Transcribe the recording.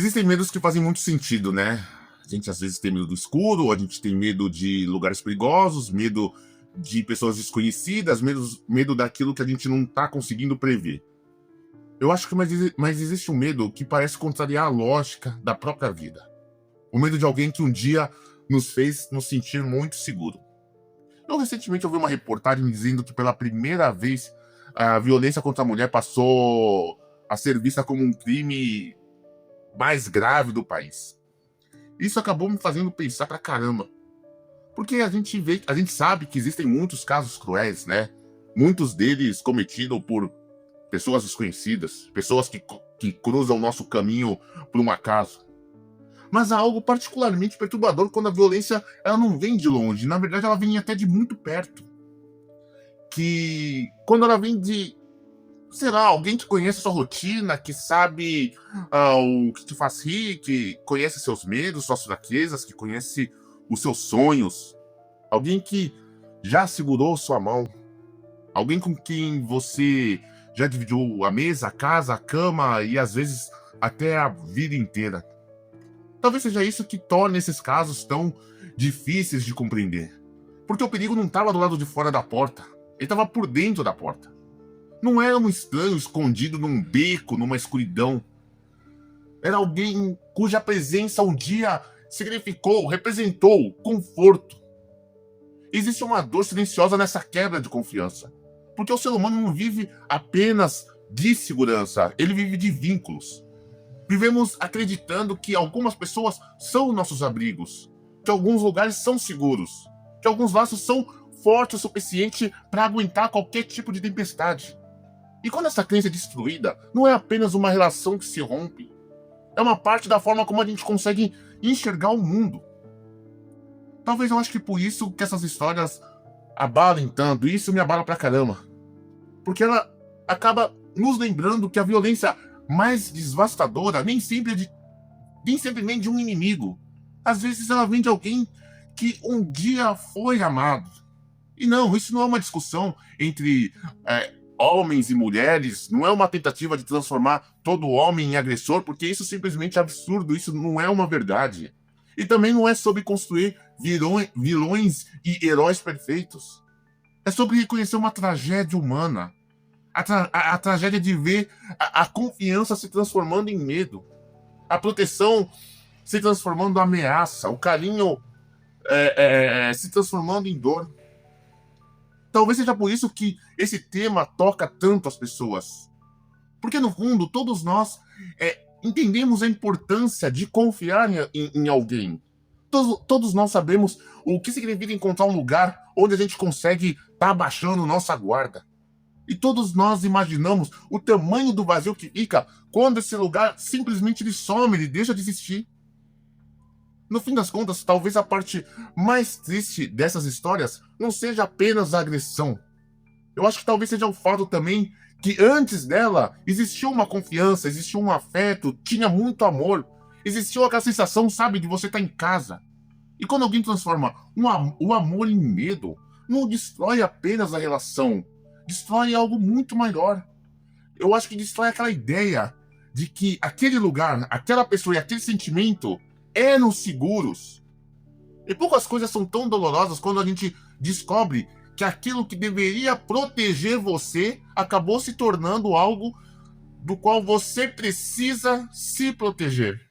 Existem medos que fazem muito sentido, né? A gente às vezes tem medo do escuro, a gente tem medo de lugares perigosos, medo de pessoas desconhecidas, medo daquilo que a gente não tá conseguindo prever. Eu acho que mas existe um medo que parece contrariar a lógica da própria vida. O medo de alguém que um dia nos fez nos sentir muito seguro. Eu recentemente ouvi uma reportagem dizendo que pela primeira vez a violência contra a mulher passou a ser vista como um crime mais grave do país. Isso acabou me fazendo pensar pra caramba. Porque a gente sabe que existem muitos casos cruéis, né? Muitos deles cometidos por pessoas desconhecidas, pessoas que cruzam o nosso caminho por um acaso. Mas há algo particularmente perturbador quando a violência ela não vem de longe, na verdade ela vem até de muito perto. Que quando ela vem de, sei lá, alguém que conhece a sua rotina, que sabe o que te faz rir, que conhece seus medos, suas fraquezas, que conhece os seus sonhos. Alguém que já segurou sua mão. Alguém com quem você já dividiu a mesa, a casa, a cama e às vezes até a vida inteira. Talvez seja isso que torne esses casos tão difíceis de compreender. Porque o perigo não estava do lado de fora da porta, ele estava por dentro da porta. Não era um estranho escondido num beco, numa escuridão. Era alguém cuja presença um dia significou, representou conforto. Existe uma dor silenciosa nessa quebra de confiança. Porque o ser humano não vive apenas de segurança, ele vive de vínculos. Vivemos acreditando que algumas pessoas são nossos abrigos, que alguns lugares são seguros, que alguns laços são fortes o suficiente para aguentar qualquer tipo de tempestade. E quando essa crença é destruída, não é apenas uma relação que se rompe, é uma parte da forma como a gente consegue enxergar o mundo. Talvez eu acho que por isso que essas histórias abalem tanto, e isso me abala pra caramba. Porque ela acaba nos lembrando que a violência mais devastadora nem sempre vem de um inimigo. Às vezes ela vem de alguém que um dia foi amado. E não, isso não é uma discussão entre homens e mulheres, não é uma tentativa de transformar todo homem em agressor, porque isso simplesmente é absurdo, isso não é uma verdade. E também não é sobre construir vilões e heróis perfeitos. É sobre reconhecer uma tragédia humana. A tragédia de ver a confiança se transformando em medo. A proteção se transformando em ameaça. O carinho se transformando em dor. Talvez seja por isso que esse tema toca tanto as pessoas. Porque, no fundo, todos nós entendemos a importância de confiar em alguém. Todos nós sabemos o que significa encontrar um lugar onde a gente consegue estar abaixando nossa guarda. E todos nós imaginamos o tamanho do vazio que fica quando esse lugar simplesmente ele some, ele deixa de existir. No fim das contas, talvez a parte mais triste dessas histórias não seja apenas a agressão. Eu acho que talvez seja o fato também que antes dela existiu uma confiança, existiu um afeto, tinha muito amor, existiu aquela sensação, sabe, de você estar em casa. E quando alguém transforma o amor em medo, não destrói apenas a relação, destrói algo muito maior. Eu acho que destrói aquela ideia de que aquele lugar, aquela pessoa e aquele sentimento eram seguros. E poucas coisas são tão dolorosas quando a gente descobre que aquilo que deveria proteger você acabou se tornando algo do qual você precisa se proteger.